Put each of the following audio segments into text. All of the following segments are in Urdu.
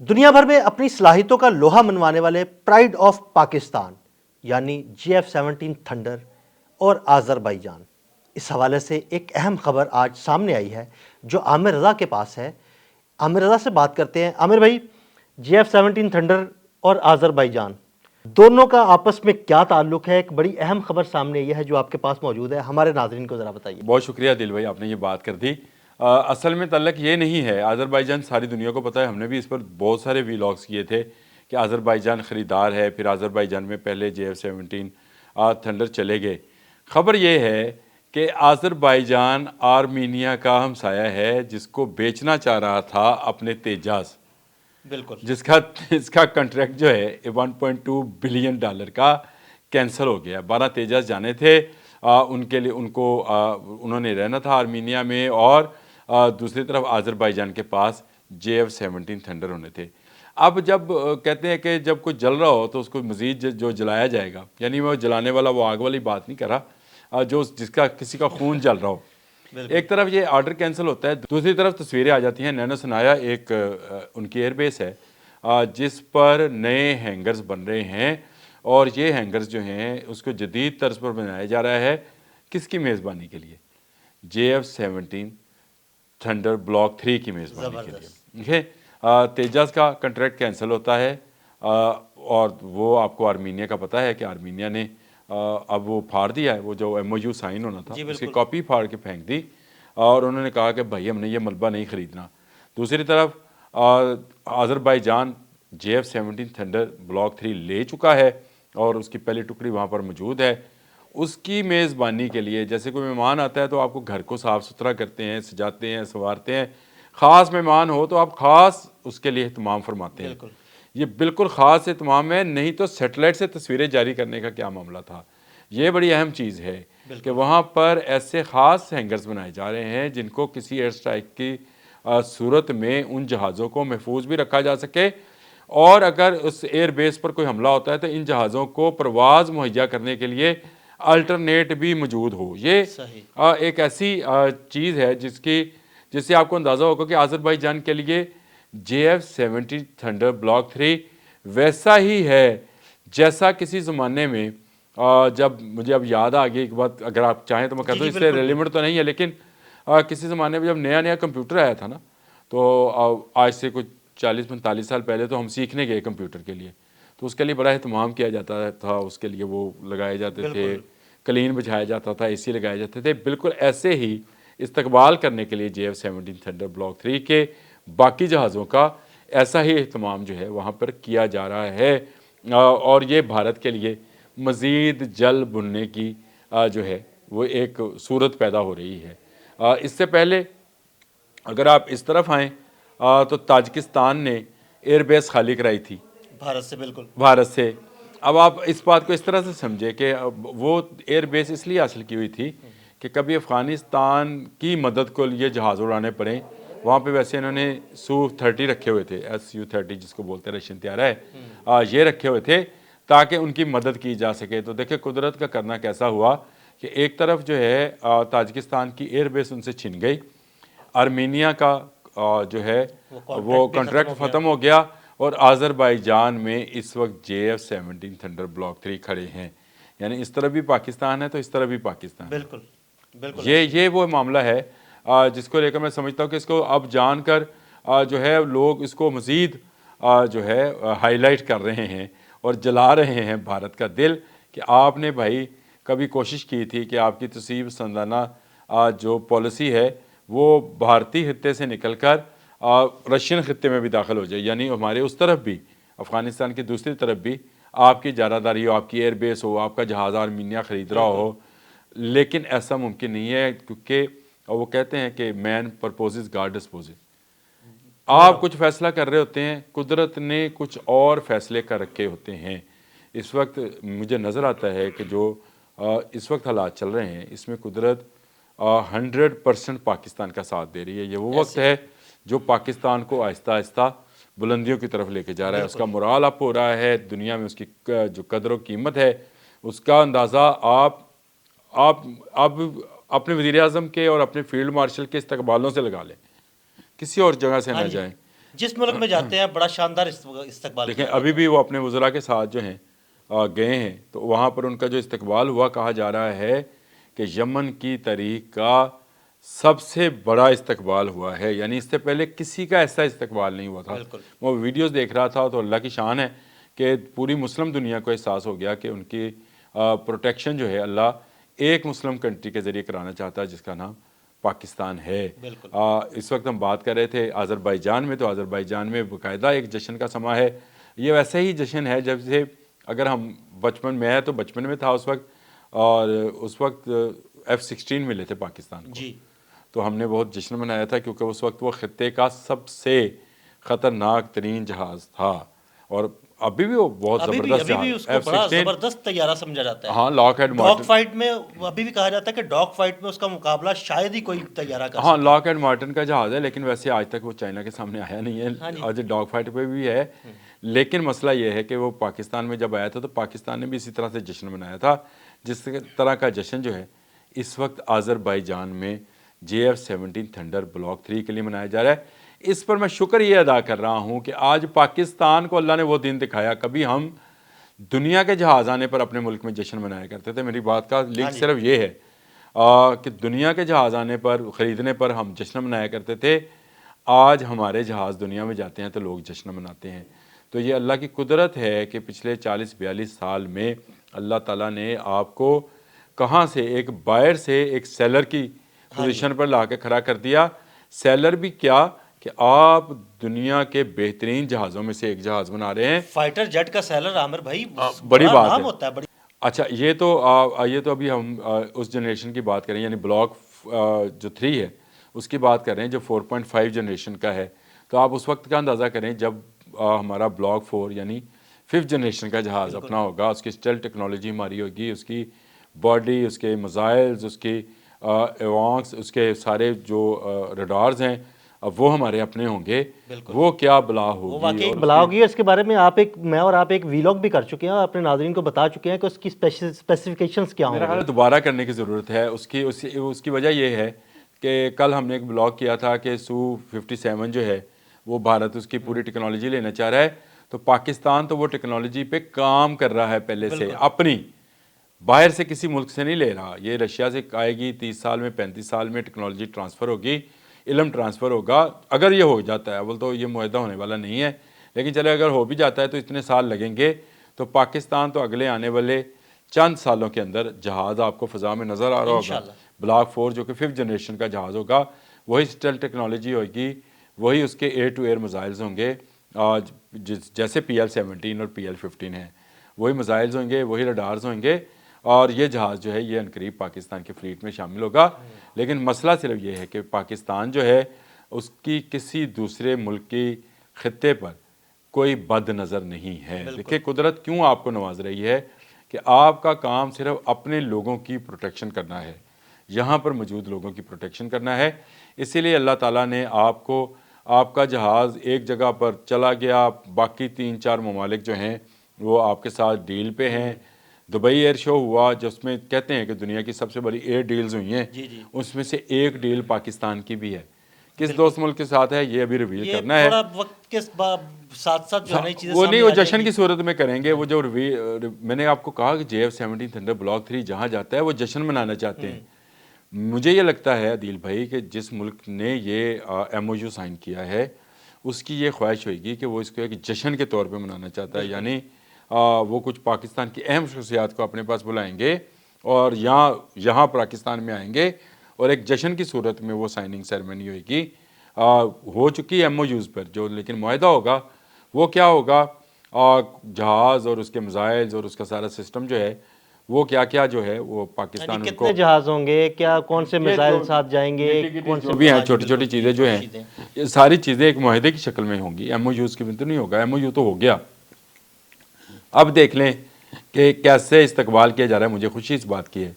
دنیا بھر میں اپنی صلاحیتوں کا لوہا منوانے والے پرائڈ آف پاکستان یعنی GF-17 تھنڈر اور آذربائیجان، اس حوالے سے ایک اہم خبر آج سامنے آئی ہے جو عامر رضا کے پاس ہے۔ عامر رضا سے بات کرتے ہیں۔ عامر بھائی، GF-17 تھنڈر اور آذربائیجان دونوں کا آپس میں کیا تعلق ہے؟ ایک بڑی اہم خبر سامنے آئی ہے جو آپ کے پاس موجود ہے، ہمارے ناظرین کو ذرا بتائیے۔ بہت شکریہ دل بھائی، آپ نے یہ بات کر دی۔ اصل میں تعلق یہ نہیں ہے، آذربائیجان ساری دنیا کو پتہ ہے، ہم نے بھی اس پر بہت سارے ویلاگز کیے تھے کہ آذربائیجان خریدار ہے، پھر آذربائیجان میں پہلے GF-17 تھنڈر چلے گئے۔ خبر یہ ہے کہ آذربائیجان آرمینیا کا ہمسایہ ہے جس کو بیچنا چاہ رہا تھا اپنے تیجاز، بالکل، جس کا کنٹریکٹ جو ہے $1.2 بلین کا کینسل ہو گیا۔ 12 تیجاز جانے تھے، ان کے لیے انہوں نے رہنا تھا آرمینیا میں، اور دوسری طرف آذربائیجان کے پاس GF-17 تھنڈر ہونے تھے۔ اب جب کہتے ہیں کہ جب کوئی جل رہا ہو تو اس کو مزید جو جلایا جائے گا، یعنی وہ جلانے والا وہ آگ والی بات نہیں کر رہا، جس کا کسی کا خون جل رہا ہو، ایک طرف یہ آرڈر کینسل ہوتا ہے، دوسری طرف تصویریں آ جاتی ہیں۔ نینو سنایا ایک ان کی ایئر بیس ہے جس پر نئے ہینگرز بن رہے ہیں، اور یہ ہینگرز جو ہیں اس کو جدید طرز پر بنایا جا رہا ہے۔ کس کی میزبانی کے لیے؟ GF-17 تھنڈر بلاک 3 کی میزبانی کے لیے۔ تیجاز کا کنٹریکٹ کینسل ہوتا ہے، اور وہ آپ کو آرمینیا کا پتہ ہے کہ آرمینیا نے اب وہ پھاڑ دیا ہے، وہ جو MOU سائن ہونا تھا اس کی کاپی پھاڑ کے پھینک دی، اور انہوں نے کہا کہ بھائی ہم نے یہ ملبہ نہیں خریدنا۔ دوسری طرف آذربائیجان GF-17 تھنڈر بلاک 3 لے چکا ہے، اور اس کی پہلی ٹکڑی وہاں پر موجود ہے۔ اس کی میزبانی کے لیے، جیسے کوئی مہمان آتا ہے تو آپ کو گھر کو صاف ستھرا کرتے ہیں، سجاتے ہیں، سنوارتے ہیں، خاص مہمان ہو تو آپ خاص اس کے لیے اہتمام فرماتے ہیں۔ یہ بالکل خاص اہتمام ہے، نہیں تو سیٹلائٹ سے تصویریں جاری کرنے کا کیا معاملہ تھا۔ یہ بڑی اہم چیز ہے کہ وہاں پر ایسے خاص ہینگرز بنائے جا رہے ہیں جن کو کسی ایئر اسٹرائک کی صورت میں ان جہازوں کو محفوظ بھی رکھا جا سکے، اور اگر اس ایئر بیس پر کوئی حملہ ہوتا ہے تو ان جہازوں کو پرواز مہیا کرنے کے لیے الٹرنیٹ بھی موجود ہو۔ یہ ایک ایسی چیز ہے جس سے آپ کو اندازہ ہوگا کہ آذربائیجان کے لیے GF-17 تھنڈر بلاک 3 ویسا ہی ہے جیسا کسی زمانے میں، جب مجھے اب یاد آ گئی ایک بات، اگر آپ چاہیں تو میں کہتا ہوں، اس سے ریلیونٹ تو نہیں ہے، لیکن کسی زمانے میں جب نیا کمپیوٹر آیا تھا نا، تو آج سے کچھ 40-45 سال پہلے تو ہم سیکھنے گئے کمپیوٹر کے لیے، تو اس کے لیے بڑا اہتمام کیا جاتا تھا، اس کے لیے وہ لگائے جاتے تھے، کلین بچھایا جاتا تھا، AC لگائے جاتے تھے۔ بالکل ایسے ہی استقبال کرنے کے لیے GF-17 تھنڈر بلاک 3 کے باقی جہازوں کا ایسا ہی اہتمام جو ہے وہاں پر کیا جا رہا ہے، اور یہ بھارت کے لیے مزید جل بننے کی جو ہے وہ ایک صورت پیدا ہو رہی ہے۔ اس سے پہلے اگر آپ اس طرف آئیں تو تاجکستان نے ایئر بیس خالی کرائی تھی بھارت سے۔ اب آپ اس بات کو اس طرح سے سمجھے کہ وہ ایئر بیس اس لیے حاصل کی ہوئی تھی کہ کبھی افغانستان کی مدد کو لیے جہاز اڑانے پڑیں۔ وہاں پہ ویسے انہوں نے Su-30 رکھے ہوئے تھے، Su-30 جس کو بولتے ہیں رشین طیارہ ہے، یہ رکھے ہوئے تھے تاکہ ان کی مدد کی جا سکے۔ تو دیکھیں قدرت کا کرنا کیسا ہوا کہ ایک طرف جو ہے تاجکستان کی ایئر بیس ان سے چھن گئی، آرمینیا کا جو ہے وہ کنٹریکٹ ختم ہو گیا، اور آذربائیجان میں اس وقت GF-17 تھنڈر بلاک 3 کھڑے ہیں، یعنی اس طرف بھی پاکستان ہے تو اس طرف بھی پاکستان ہے۔ یہ وہ معاملہ ہے جس کو لے کر میں سمجھتا ہوں کہ اس کو اب جان کر جو ہے لوگ اس کو مزید جو ہے ہائی لائٹ کر رہے ہیں اور جلا رہے ہیں بھارت کا دل، کہ آپ نے بھائی کبھی کوشش کی تھی کہ آپ کی تصویب سندانہ جو پالیسی ہے وہ بھارتی خطے سے نکل کر رشین خطے میں بھی داخل ہو جائے، یعنی ہمارے اس طرف بھی، افغانستان کی دوسری طرف بھی آپ کی جارہ ہو، آپ کی ایئر بیس ہو، آپ کا جہاز آرمینیا خرید رہا ہو، لیکن ایسا ممکن نہیں ہے، کیونکہ وہ کہتے ہیں کہ مین پرپوزز گاڈ ڈسپوزز۔ آپ کچھ فیصلہ کر رہے ہوتے ہیں، قدرت نے کچھ اور فیصلے کر رکھے ہوتے ہیں۔ اس وقت مجھے نظر آتا ہے کہ جو اس وقت حالات چل رہے ہیں اس میں قدرت 100% پاکستان کا ساتھ دے رہی ہے۔ یہ وہ وقت ہے جو پاکستان کو آہستہ آہستہ بلندیوں کی طرف لے کے جا رہا ہے، اس کا مورال اپ ہو رہا ہے، دنیا میں اس کی جو قدر و قیمت ہے اس کا اندازہ آپ اپنے وزیر اعظم کے اور اپنے فیلڈ مارشل کے استقبالوں سے لگا لیں، کسی اور جگہ سے نہ جائیں۔ جس ملک میں جاتے ہیں بڑا شاندار استقبال دیکھیں کیا ابھی بھی وہ اپنے وزراء کے ساتھ جو ہیں گئے ہیں تو وہاں پر ان کا جو استقبال ہوا، کہا جا رہا ہے کہ یمن کی تاریخ کا سب سے بڑا استقبال ہوا ہے، یعنی اس سے پہلے کسی کا ایسا استقبال نہیں ہوا تھا۔ بالکل۔ وہ ویڈیوز دیکھ رہا تھا تو اللہ کی شان ہے کہ پوری مسلم دنیا کو احساس ہو گیا کہ ان کی پروٹیکشن جو ہے اللہ ایک مسلم کنٹری کے ذریعے کرانا چاہتا ہے جس کا نام پاکستان ہے۔ بالکل۔ اس وقت ہم بات کر رہے تھے آذربائیجان میں، تو آذربائیجان میں باقاعدہ ایک جشن کا سما ہے۔ یہ ویسے ہی جشن ہے جب سے اگر ہم بچپن میں ہے تو بچپن میں تھا اس وقت، اور اس وقت F-16 ملے تھے پاکستان کو، جی تو ہم نے بہت جشن منایا تھا کیونکہ اس وقت وہ خطے کا سب سے خطرناک ترین جہاز تھا، اور ابھی بھی وہ بہت زبردست ابھی بھی اس کو بڑا زبردست طیارہ سمجھا جاتا ہے۔ ہاں، لاک ہیڈ ڈاگ فائٹ میں ابھی بھی کہا جاتا ہے کہ ڈاگ فائٹ میں اس کا مقابلہ شاید ہی کوئی طیارہ کر سکے۔ ہاں، لاک اینڈ مارٹن کا جہاز ہے، لیکن ویسے آج تک وہ چائنا کے سامنے آیا نہیں ہے، اور جو ڈاگ فائٹ پہ بھی ہے۔ لیکن مسئلہ یہ ہے کہ وہ پاکستان میں جب آیا تھا تو پاکستان نے بھی اسی طرح سے جشن منایا تھا، جس طرح کا جشن جو ہے اس وقت آذربائیجان میں JF-17 تھنڈر بلاک 3 کے لیے منایا جا رہا ہے۔ اس پر میں شکر یہ ادا کر رہا ہوں کہ آج پاکستان کو اللہ نے وہ دن دکھایا۔ کبھی ہم دنیا کے جہاز آنے پر اپنے ملک میں جشن منایا کرتے تھے، میری بات کا لنک صرف یہ ہے کہ دنیا کے جہاز آنے پر، خریدنے پر ہم جشن منایا کرتے تھے۔ آج ہمارے جہاز دنیا میں جاتے ہیں تو لوگ جشن مناتے ہیں۔ تو یہ اللہ کی قدرت ہے کہ پچھلے 40-42 سال میں اللہ تعالیٰ نے آپ کو کہاں سے ایک بائر سے ایک سیلر کی پوزیشن پر لا کے کھڑا کر دیا۔ سیلر بھی کیا کہ آپ دنیا کے بہترین جہازوں میں سے ایک جہاز بنا رہے ہیں۔ فائٹر جیٹ کا سیلر عامر بھائی بڑی بات نام ہے۔ ہوتا ہے، بڑی اچھا، یہ تو ابھی ہم اس جنریشن کی بات کریں، یعنی بلاک جو 3 ہے اس کی بات کر رہے ہیں، جو 4.5 جنریشن کا ہے۔ تو آپ اس وقت کا اندازہ کریں جب ہمارا بلاک 4 یعنی 5th جنریشن کا جہاز اپنا ہوگا، اس کی اسٹیل ٹیکنالوجی ہماری ہوگی، اس کی باڈی، اس کے میزائلز، اس کی ایوانکس، اس کے سارے جو ریڈارز ہیں وہ ہمارے اپنے ہوں گے۔ وہ کیا بلا ہوگی، بلا ہوگی۔ اس کے بارے میں میں اور آپ ایک ویلاگ بھی کر چکے ہیں، اپنے ناظرین کو بتا چکے ہیں کہ اس کی اسپیسیفیکیشنز کیا ہوں گے۔ دوبارہ کرنے کی ضرورت ہے۔ اس کی وجہ یہ ہے کہ کل ہم نے ایک بلاگ کیا تھا کہ Su-57 جو ہے وہ بھارت اس کی پوری ٹیکنالوجی لینا چاہ رہا ہے، تو پاکستان تو وہ ٹیکنالوجی پہ کام کر رہا ہے پہلے سے، اپنی، باہر سے کسی ملک سے نہیں لے رہا۔ یہ رشیا سے آئے گی، 30 سال میں 35 سال میں ٹیکنالوجی ٹرانسفر ہوگی، علم ٹرانسفر ہوگا، اگر یہ ہو جاتا ہے۔ اول تو یہ معاہدہ ہونے والا نہیں ہے، لیکن چلے اگر ہو بھی جاتا ہے تو اتنے سال لگیں گے، تو پاکستان تو اگلے آنے والے چند سالوں کے اندر جہاز آپ کو فضا میں نظر آ رہا ہوگا۔ بلاک 4 جو کہ 5th جنریشن کا جہاز ہوگا، وہی اسٹیل ٹیکنالوجی ہوگی، وہی اس کے ایئر ٹو ایئر میزائلز ہوں گے جیسے PL-17 اور PL-15 ہیں، وہی میزائلز ہوں گے، وہی ریڈارز ہوں گے، اور یہ جہاز جو ہے یہ عنقریب پاکستان کے فلیٹ میں شامل ہوگا۔ لیکن مسئلہ صرف یہ ہے کہ پاکستان جو ہے اس کی کسی دوسرے ملک کی خطے پر کوئی بد نظر نہیں ہے۔ دیکھیں قدرت کیوں آپ کو نواز رہی ہے کہ آپ کا کام صرف اپنے لوگوں کی پروٹیکشن کرنا ہے، یہاں پر موجود لوگوں کی پروٹیکشن کرنا ہے۔ اسی لیے اللہ تعالیٰ نے آپ کو، آپ کا جہاز ایک جگہ پر چلا گیا، باقی 3-4 ممالک جو ہیں وہ آپ کے ساتھ ڈیل پہ ہیں۔ دبئی ایئر شو ہوا جس میں کہتے ہیں کہ دنیا کی سب سے بڑی ایئر ڈیلز ہوئی ہیں، اس میں سے ایک ڈیل پاکستان کی بھی ہے۔ کس دوست ملک کے ساتھ ہے یہ ابھی ریویل کرنا ہے، وقت کے ساتھ ساتھ جو ہے چیزیں وہ نہیں، وہ جشن کی صورت میں کریں گے۔ وہ جو میں نے آپ کو کہا کہ JF-17 تھنڈر بلاک 3 جہاں جاتا ہے وہ جشن منانا چاہتے ہیں۔ مجھے یہ لگتا ہے عدیل بھائی کہ جس ملک نے یہ MOU سائن کیا ہے اس کی یہ خواہش ہوئے گی کہ وہ اس کو ایک جشن کے طور پہ منانا چاہتا ہے، یعنی وہ کچھ پاکستان کی اہم شخصیات کو اپنے پاس بلائیں گے اور یہاں پاکستان میں آئیں گے، اور ایک جشن کی صورت میں وہ سائننگ سیرمنی ہوئے گی۔ ہو چکی MOUs پر جو، لیکن معاہدہ ہوگا وہ کیا ہوگا، جہاز اور اس کے میزائلز اور اس کا سارا سسٹم جو ہے وہ کیا جو ہے وہ پاکستان ان کو، کتنے جہاز ہوں گے، کیا کون سے میزائل ساتھ جائیں گے، کون سے بھی ہیں، چھوٹی چھوٹی چیزیں جو ہیں، یہ ساری چیزیں ایک معاہدے کی شکل میں ہوں گی۔ MOUs کی بھی تو نہیں ہوگا، MOU تو ہو گیا۔ اب دیکھ لیں کہ کیسے استقبال کیا جا رہا ہے۔ مجھے خوشی اس بات کی ہے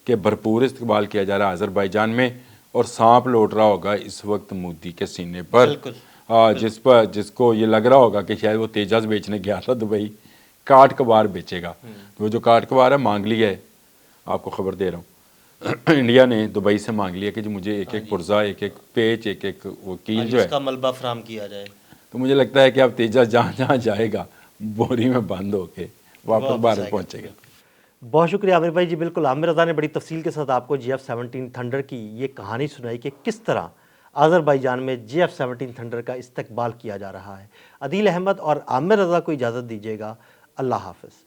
کہ بھرپور استقبال کیا جا رہا ہے آذربائیجان میں، اور سانپ لوٹ رہا ہوگا اس وقت مودی کے سینے پر، جس کو یہ لگ رہا ہوگا کہ شاید وہ تیجاز بیچنے گیا تھا دبئی، کاٹ کبار بیچے گا۔ وہ جو کاٹ کبار ہے مانگ لیا ہے، آپ کو خبر دے رہا ہوں، انڈیا نے دبئی سے مانگ لیا کہ جو مجھے ایک ایک پرزا، ایک ایک پیچ، ایک ایک وکیل جو ہے، اس کا ملبہ فراہم کیا جائے۔ تو مجھے لگتا ہے کہ اب تیجس جہاں جہاں جائے گا بوری میں بند ہو کے واپس بھارت پہنچے گا۔ بہت شکریہ عامر بھائی جی، بالکل عامر رضا نے بڑی تفصیل کے ساتھ آپ کو GF-17 تھنڈر کی یہ کہانی سنائی کہ کس طرح آذربائیجان میں GF-17 تھنڈر کا استقبال کیا جا رہا ہے۔ عدیل احمد اور عامر رضا کو اجازت دیجیے گا، اللہ حافظ۔